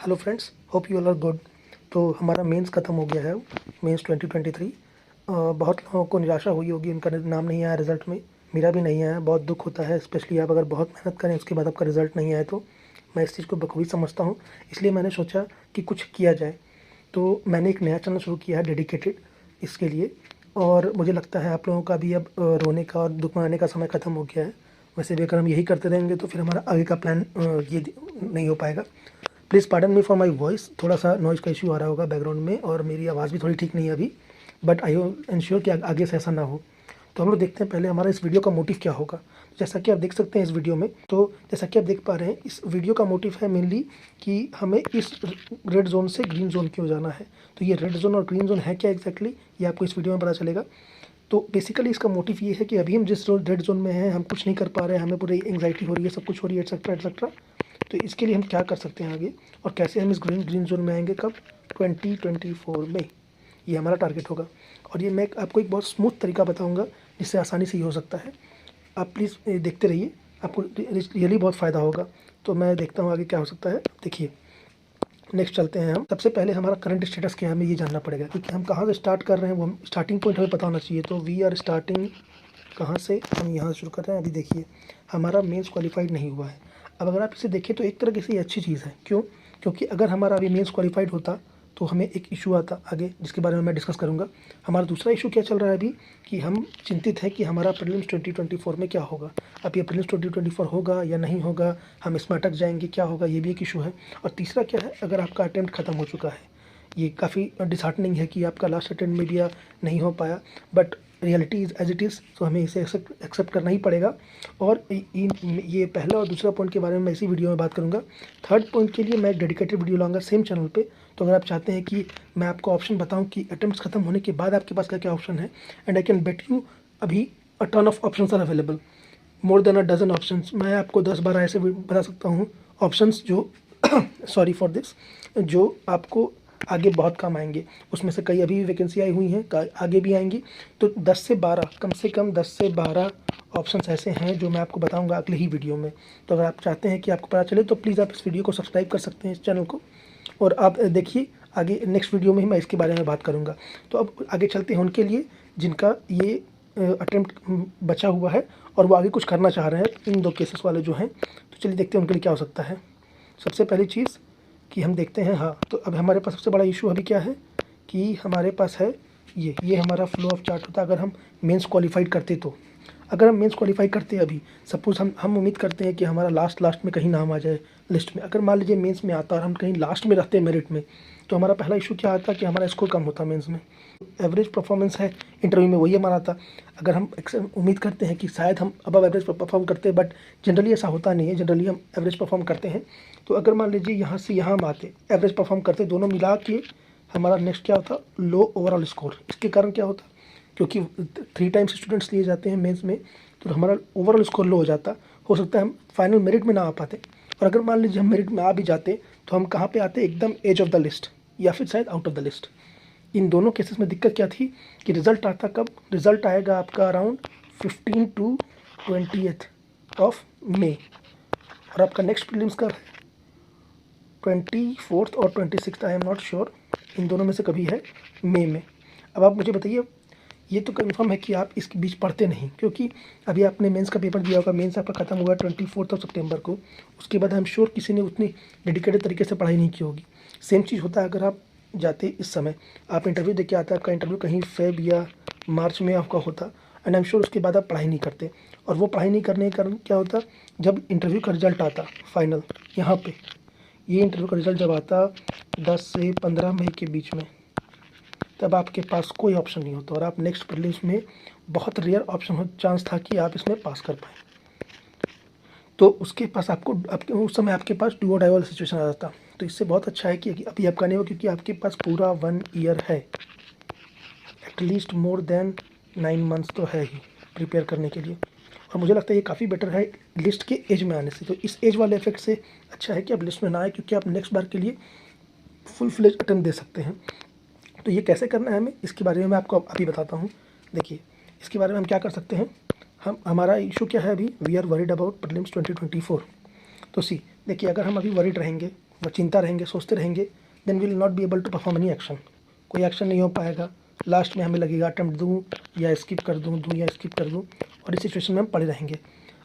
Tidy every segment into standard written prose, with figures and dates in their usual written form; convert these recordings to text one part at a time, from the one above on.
Hello friends, hope you all are good. तो हमारा mains ख़त्म हो गया है, मेंस 2023। बहुत लोगों को निराशा हुई होगी, उनका नाम नहीं आया रिज़ल्ट में। मेरा भी नहीं आया, बहुत दुख होता है, स्पेशली आप अगर बहुत मेहनत करें उसके बाद आपका रिज़ल्ट नहीं आए तो। मैं इस चीज़ को बखूबी समझता हूँ, इसलिए मैंने सोचा कि कुछ किया जाए। तो मैंने एक नया चैनल शुरू किया है डेडिकेटेड इसके लिए, और मुझे लगता है आप लोगों का भी अब रोने का और दुख मनाने का समय ख़त्म हो गया है। वैसे भी अगर हम यही करते रहेंगे तो फिर हमारा आगे का प्लान ये नहीं हो पाएगा। Please pardon me for my voice, थोड़ा सा नॉइज़ का इशू आ रहा होगा बैकग्राउंड में, और मेरी आवाज़ भी थोड़ी ठीक नहीं है अभी, बट आई इंश्योर कि आगे से ऐसा ना हो। तो हम लोग देखते हैं पहले हमारा इस वीडियो का मोटिव क्या होगा। जैसा कि आप देख सकते हैं इस वीडियो में, तो जैसा कि आप देख पा रहे हैं इस वीडियो का मोटिव है मेनली कि हमें इस रेड जोन से ग्रीन जोन क्यों जाना है। तो ये रेड जोन और ग्रीन जोन है क्या एग्जैक्टली, ये आपको इस वीडियो में पता चलेगा। तो बेसिकली इसका मोटिव ये है कि अभी हम जिस रेड जोन में हैं, हम कुछ नहीं कर पा रहे हैं, हमें पूरी एंग्जाइटी हो रही है, सब कुछ हो रही है, एटसेट्रा एटसेट्रा। तो इसके लिए हम क्या कर सकते हैं आगे, और कैसे हम इस ग्रीन जोन में आएंगे, कब, 2024 में। ये हमारा टारगेट होगा, और ये मैं आपको एक बहुत स्मूथ तरीका बताऊंगा जिससे आसानी से ये हो सकता है। आप प्लीज़ देखते रहिए, आपको रियली बहुत फ़ायदा होगा। तो मैं देखता हूँ आगे क्या हो सकता है। देखिए, नेक्स्ट चलते हैं हम। सबसे पहले हमारा करंट स्टेटस क्या है हमें ये जानना पड़ेगा, क्योंकि हम कहाँ से स्टार्ट कर रहे हैं, वो हम स्टार्टिंग पॉइंट हमें पता होना चाहिए। तो वी आर स्टार्टिंग कहाँ से, हम यहाँ शुरू कर रहे हैं। अभी देखिए हमारा मेंस क्वालिफाइड नहीं हुआ है। अब अगर आप इसे देखें तो एक तरह से ये अच्छी चीज़ है। क्यों? क्योंकि अगर हमारा अभी मेंस क्वालिफाइड होता तो हमें एक इशू आता आगे, जिसके बारे में मैं डिस्कस करूँगा। हमारा दूसरा इशू क्या चल रहा है अभी, कि हम चिंतित हैं कि हमारा प्रीलिम्स 2024 में क्या होगा। अब ये प्रीलिम्स 2024 होगा या नहीं होगा, हम इसमें अटक जाएंगे, क्या होगा, ये भी एक इशू है। और तीसरा क्या है, अगर आपका अटेम्प्ट ख़त्म हो चुका है, ये काफ़ी डिसहार्टनिंग है कि आपका लास्ट अटेम्प्ट में भी नहीं हो पाया, but reality is as it is, तो हमें इसे एक्सेप्ट करना ही पड़ेगा। और ये पहला और दूसरा पॉइंट के बारे में मैं इसी वीडियो में बात करूंगा। थर्ड पॉइंट के लिए मैं एक डेडिकेटेड वीडियो लाऊंगा सेम चैनल पे। तो अगर आप चाहते हैं कि मैं आपको ऑप्शन बताऊं कि अटेम्प्ट्स खत्म होने के बाद आपके पास क्या क्या ऑप्शन है, and I can bet you अभी a ton of option are available, more than a dozen options. मैं आपको 10-12 ऐसे बता सकता हूँ ऑप्शंस जो सॉरी फॉर दिस, जो आपको आगे बहुत काम आएंगे। उसमें से कई अभी भी वैकेंसी आई हुई हैं, आगे भी आएंगी। तो 10 से 12, कम से कम 10 से 12 ऑप्शंस ऐसे हैं जो मैं आपको बताऊंगा अगले ही वीडियो में। तो अगर आप चाहते हैं कि आपको पता चले तो प्लीज़ आप इस वीडियो को सब्सक्राइब कर सकते हैं, इस चैनल को, और आप देखिए आगे नेक्स्ट वीडियो में ही मैं इसके बारे में बात करूँगा। तो अब आगे चलते हैं उनके लिए जिनका ये अटेम्प्ट बचा हुआ है और वो आगे कुछ करना चाह रहे हैं, इन दो केसेस वाले जो हैं। तो चलिए देखते हैं उनके लिए क्या हो सकता है। सबसे पहली चीज़ कि हम देखते हैं, हाँ, तो अब हमारे पास सबसे बड़ा इशू अभी क्या है कि हमारे पास है ये हमारा फ्लो ऑफ चार्ट होता है अगर हम मेंस क्वालिफाइड करते तो। अगर हम मेंस क्वालिफाई करते अभी, सपोज़ हम उम्मीद करते हैं कि हमारा लास्ट में कहीं नाम आ जाए लिस्ट में। अगर मान लीजिए मेंस में आता और हम कहीं लास्ट में रहते हैं मेरिट में, तो हमारा पहला इशू क्या आता कि हमारा स्कोर कम होता मेंस में। एवरेज परफॉर्मेंस है इंटरव्यू में, वही हमारा था। अगर हम उम्मीद करते हैं कि शायद हम अबव एवरेज परफॉर्म करते हैं, बट जनरली ऐसा होता नहीं है, जनरली हम एवरेज परफॉर्म करते हैं। तो अगर मान लीजिए यहाँ से यहाँ हम आते, एवरेज परफॉर्म करते, दोनों मिला के हमारा नेक्स्ट क्या होता, लो ओवरऑल स्कोर। इसके कारण क्या होता, क्योंकि 3 टाइम्स स्टूडेंट्स लिए जाते हैं मेंस में, तो हमारा ओवरऑल स्कोर लो हो जाता। हो सकता है हम फाइनल मेरिट में ना आ पाते, और अगर मान लीजिए हम मेरिट में आ भी जाते तो हम कहाँ पे आते, एकदम एज ऑफ द लिस्ट, या फिर शायद आउट ऑफ द लिस्ट। इन दोनों केसेस में दिक्कत क्या थी कि रिज़ल्ट आता कब, रिज़ल्ट आएगा आपका अराउंड 15 to 20 ऑफ मई, और आपका नेक्स्ट प्रीलिम्स कब है, 24 और 26, आई एम नॉट श्योर, इन दोनों में से कभी है मई में। अब आप मुझे बताइए, ये तो कंफर्म है कि आप इसके बीच पढ़ते नहीं, क्योंकि अभी आपने मेंस का पेपर दिया होगा, मेंस आपका ख़त्म हुआ 24 सितंबर को। उसके बाद आई एम श्योर किसी ने उतनी डेडिकेटेड तरीके से पढ़ाई नहीं की होगी। सेम चीज़ होता है अगर आप जाते इस समय, आप इंटरव्यू दे के आते, आपका इंटरव्यू कहीं फेब या मार्च में आपका होता, एंड आई एम श्योर उसके बाद आप पढ़ाई नहीं करते। और वो पढ़ाई नहीं करने के कारण क्या होता, जब इंटरव्यू का रिजल्ट आता फाइनल, यहाँ पे ये इंटरव्यू का रिजल्ट जब आता 10 से 15 मई के बीच में, तब आपके पास कोई ऑप्शन नहीं होता, और आप नेक्स्ट प्रीलिम्स में बहुत रेयर ऑप्शन चांस था कि आप इसमें पास कर पाए। तो उसके पास उस समय आपके पास डू और डाई वाला सिचुएशन आ जाता। तो इससे बहुत अच्छा है कि अभी आपका नहीं हो, क्योंकि आपके पास पूरा 1 ईयर है, एटलीस्ट मोर देन 9 मंथ्स तो है ही प्रिपेयर करने के लिए। और मुझे लगता है ये काफ़ी बेटर है लिस्ट के एज में आने से। तो इस एज वाले इफेक्ट से अच्छा है कि आप लिस्ट में ना आए, क्योंकि आप नेक्स्ट बार के लिए फुल फ्लेज अटेम्प्ट दे सकते हैं। तो ये कैसे करना है हमें, इसके बारे में मैं आपको अभी बताता हूँ। देखिए, इसके बारे में हम क्या कर सकते हैं। हमारा इशू क्या है अभी, we are worried about prelims 2024। तो देखिए, अगर हम अभी वरीड रहेंगे, चिंता रहेंगे, सोचते रहेंगे, then will not be able to perform any action. कोई एक्शन नहीं हो पाएगा। लास्ट में हमें लगेगा अटेम्प्ट दूँ या स्किप कर दूँ, या स्किप कर दूँ, और इस सिचुएशन में हम पड़े रहेंगे।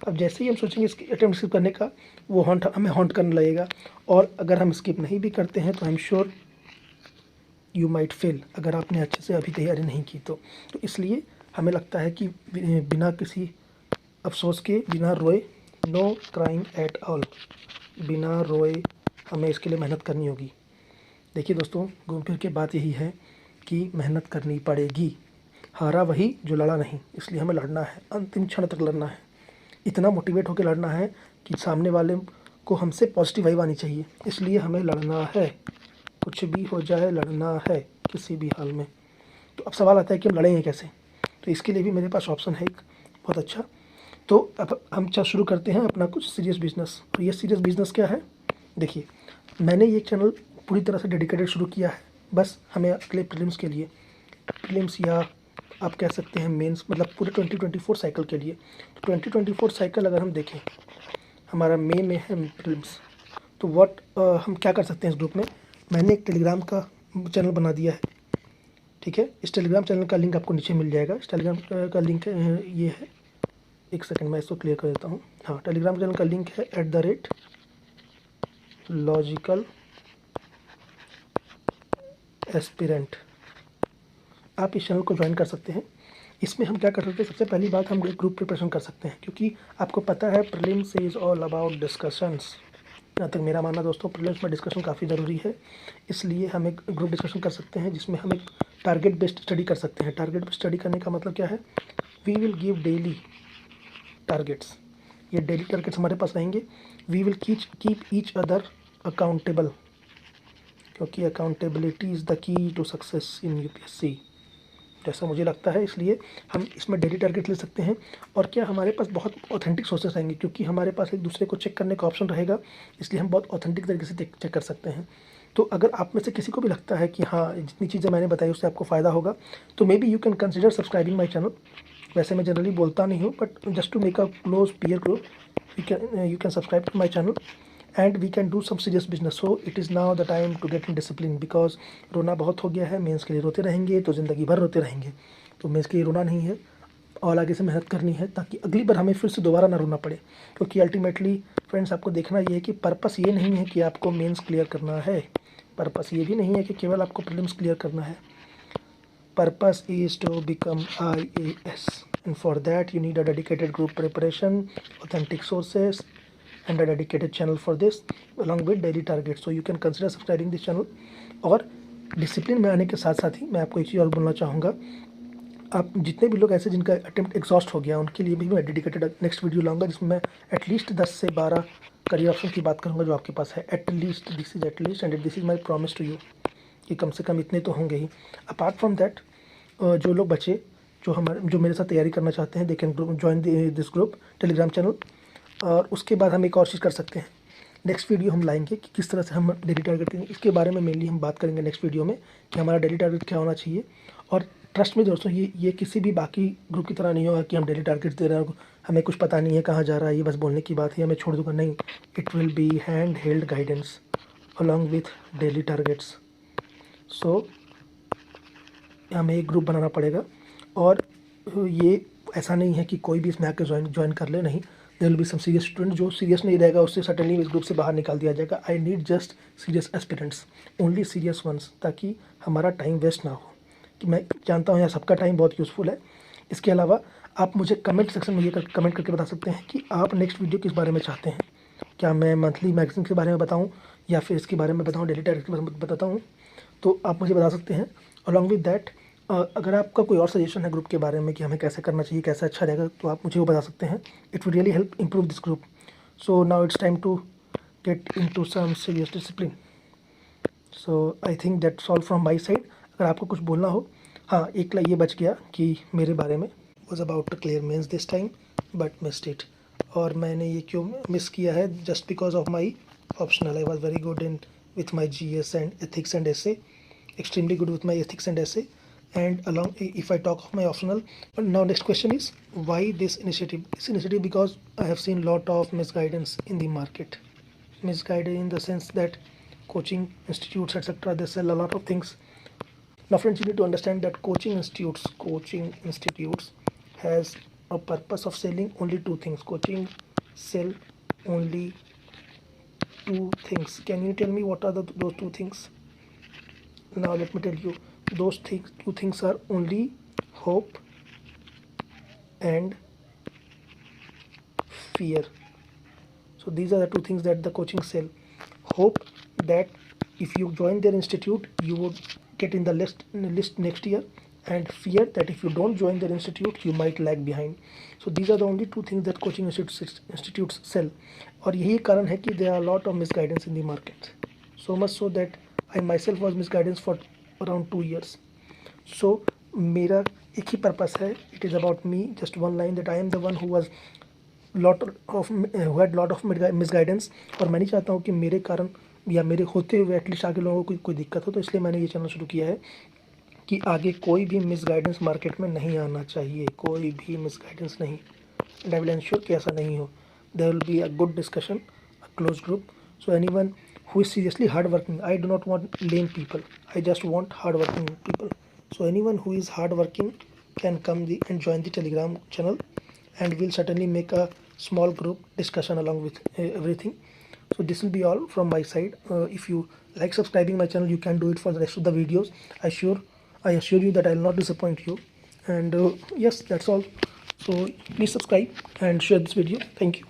अब जैसे ही हम सोचेंगे अटेम्प्ट स्किप करने का, वो हमें हॉन्ट करने लगेगा, और अगर हम स्किप नहीं भी करते हैं तो I am sure you might fail, अगर आपने अच्छे से अभी तैयारी नहीं की तो इसलिए हमें लगता है कि बिना किसी अफसोस के, बिना रोए, नो क्राइंग एट ऑल, बिना रोए हमें इसके लिए मेहनत करनी होगी। देखिए दोस्तों, घूम फिर के बात यही है कि मेहनत करनी पड़ेगी। हारा वही जो लड़ा नहीं, इसलिए हमें लड़ना है, अंतिम क्षण तक लड़ना है। इतना मोटिवेट होकर लड़ना है कि सामने वाले को हमसे पॉजिटिव वाइब आनी चाहिए, इसलिए हमें लड़ना है। कुछ भी हो जाए लड़ना है, किसी भी हाल में। तो अब सवाल आता है कि हम लड़ेंगे कैसे। तो इसके लिए भी मेरे पास ऑप्शन है एक बहुत अच्छा। तो अब हम शुरू करते हैं अपना कुछ सीरियस बिजनेस। और ये सीरियस बिजनेस क्या है? देखिए, मैंने ये चैनल पूरी तरह से डेडिकेटेड शुरू किया है बस हमें अगले प्रीलिम्स के लिए, प्रीलिम्स या आप कह सकते हैं मेंस, मतलब पूरे 2024 साइकिल के लिए। तो 2024 साइकिल अगर हम देखें, हमारा मई में है प्रीलिम्स, तो हम क्या कर सकते हैं इस ग्रुप में। मैंने एक टेलीग्राम का चैनल बना दिया है, ठीक है। इस टेलीग्राम चैनल का लिंक आपको नीचे मिल जाएगा। इस टेलीग्राम का लिंक ये है, एक सेकंड मैं इसको क्लियर कर देता हूँ। हाँ, टेलीग्राम चैनल का लिंक है @लॉजिकल एस्पिरेंट। आप इस चैनल को ज्वाइन कर सकते हैं। इसमें हम क्या कर सकते हैं, सबसे पहली बात हम ग्रुप प्रिपरेशन कर सकते हैं, क्योंकि आपको पता है prelims is all about discussions. जहाँ तक मेरा मानना दोस्तों, प्रीलिम्स में डिस्कशन काफ़ी ज़रूरी है, इसलिए हम एक ग्रुप डिस्कशन कर सकते हैं जिसमें हम एक टारगेट बेस्ड स्टडी कर सकते हैं। टारगेट बेस्ड स्टडी करने का मतलब क्या है? We will give daily targets. ये डेली टारगेट्स हमारे पास रहेंगे। We will keep each other accountable, क्योंकि accountability is the key to success in UPSC, जैसा मुझे लगता है। इसलिए हम इसमें डेली टारगेट ले सकते हैं। और क्या, हमारे पास बहुत ऑथेंटिक सोर्सेस रहेंगे, क्योंकि हमारे पास एक दूसरे को चेक करने का ऑप्शन रहेगा, इसलिए हम बहुत ऑथेंटिक तरीके से चेक कर सकते हैं। तो अगर आप में से किसी को भी लगता है कि हाँ, जितनी चीज़ें मैंने बताई उससे आपको फ़ायदा होगा, तो may be you can consider subscribing my channel. वैसे मैं जनरली बोलता नहीं हूँ, but just to make a close peer group, you can subscribe to my channel and we can do some serious business. So it is now the time to get in discipline, because रोना बहुत हो गया है। Mains के लिए रोते रहेंगे तो ज़िंदगी भर रोते रहेंगे। तो मेंस के लिए रोना नहीं है, और आगे से मेहनत करनी है, ताकि अगली बार हमें फिर से दोबारा ना रोना पड़े। क्योंकि अल्टीमेटली फ्रेंड्स, आपको देखना ये है कि पर्पस ये नहीं है कि आपको मेंस क्लियर करना है, पर्पस ये भी नहीं है कि केवल आपको प्रीलिम्स क्लियर करना है। Purpose is to become IAS, and for that you need a dedicated group preparation, authentic sources, and a dedicated channel for this, along with daily targets. So you can consider subscribing this channel. और discipline में आने के साथ साथ ही मैं आपको एक चीज़ और बोलना चाहूँगा। आप जितने भी लोग ऐसे जिनका अटेम्प्ट एग्जॉस्ट हो गया, उनके लिए भी मैं डेडिकेटेड नेक्स्ट वीडियो लाऊंगा, जिसमें मैं एटलीस्ट 10 से 12 करियर ऑप्शन की बात करूँगा जो आपके पास है। At least, this is at least, and this is my promise to you कि कम से कम इतने तो होंगे ही। अपार्ट फ्रॉम दैट, जो लोग बचे जो मेरे साथ तैयारी करना चाहते हैं, they can join this group Telegram channel. और उसके बाद हम एक और चीज़ कर सकते हैं, नेक्स्ट वीडियो हम लाएंगे कि किस तरह से हम डेली टारगेट करेंगे। इसके बारे में मेनली हम बात करेंगे नेक्स्ट वीडियो में कि हमारा डेली टारगेट क्या होना चाहिए। और ट्रस्ट में दोस्तों, ये किसी भी बाकी ग्रुप की तरह नहीं होगा कि हम डेली टारगेट दे रहे हैं, हमें कुछ पता नहीं है कहाँ जा रहा है, ये बस बोलने की बात है, हमें छोड़ दूँगा। नहीं, it will be hand held guidance along with daily targets. So हमें एक ग्रुप बनाना पड़ेगा, और ये ऐसा नहीं है कि कोई भी इसमें आके ज्वाइन कर ले। नहीं, there will be some serious student. जो सीरियस नहीं रहेगा उससे सडनली इस ग्रुप से बाहर निकाल दिया जाएगा। I need just serious aspirants, only serious ones, ताकि हमारा टाइम वेस्ट ना हो। कि मैं जानता हूँ यहाँ सबका टाइम बहुत यूज़फुल है। इसके अलावा आप मुझे कमेंट सेक्शन में ये कमेंट करके बता सकते हैं कि आप नेक्स्ट वीडियो किस बारे में चाहते हैं। क्या मैं मंथली मैगजीन के बारे में बताऊँ, या फिर इसके बारे में बताऊँ, डेली टारगेट के बारे में बताता हूँ, तो आप मुझे बता सकते हैं। अलॉन्ग विद दैट, अगर आपका कोई और सजेशन है ग्रुप के बारे में कि हमें कैसे करना चाहिए, कैसे अच्छा रहेगा, तो आप मुझे वो बता सकते हैं। It will really help improve this group. So now it's time to get into some serious discipline. So I think that's all from my side. अगर आपको कुछ बोलना हो, हाँ, एक ये बच गया कि मेरे बारे में, was about to clear mains this time but missed it. और मैंने ये क्यों मिस किया है? Just because of my optional. I was very good in with my GS and ethics and essay, extremely good with my ethics and essay, and along if I talk of my optional. But now next question is, why this initiative? This initiative because I have seen lot of misguidance in the market. Misguided in the sense that coaching institutes, etc. They sell a lot of things. Now friends, you need to understand that coaching institutes has a purpose of selling only two things. Coaching sell only two things. Can you tell me what are those two things? Now let me tell you. Two things are only hope and fear. So these are the two things that the coaching sell. Hope that if you join their institute, you would get in the list next year, and fear that if you don't join their institute, you might lag behind. So these are the only two things that coaching institutes sell. और यही कारण है कि there are a lot of misguidance in the market. So much so that I myself was misguidance for around 2 years. So मेरा एक ही purpose है. It is about me. Just one line that I am the one who had lot of misguidance. और मैं नहीं चाहता हूँ कि मेरे कारण या मेरे होते हुए एटलीस्ट आगे लोगों को कोई दिक्कत हो. तो इसलिए मैंने ये चैनल शुरू किया है कि आगे कोई भी मिसगाइडेंस मार्केट में नहीं आना चाहिए. कोई भी मिसगाइडेंस नहीं. एंड आई विल एंश्योर कि ऐसा नहीं हो. There will be a good discussion, a close group. So anyone who is seriously hardworking. I do not want lame people. I just want hardworking people. So anyone who is hardworking can come and join the Telegram channel, and we'll certainly make a small group discussion along with everything. So this will be all from my side. If you like subscribing my channel, you can do it for the rest of the videos. I assure you that I will not disappoint you. And yes, that's all. So please subscribe and share this video. Thank you.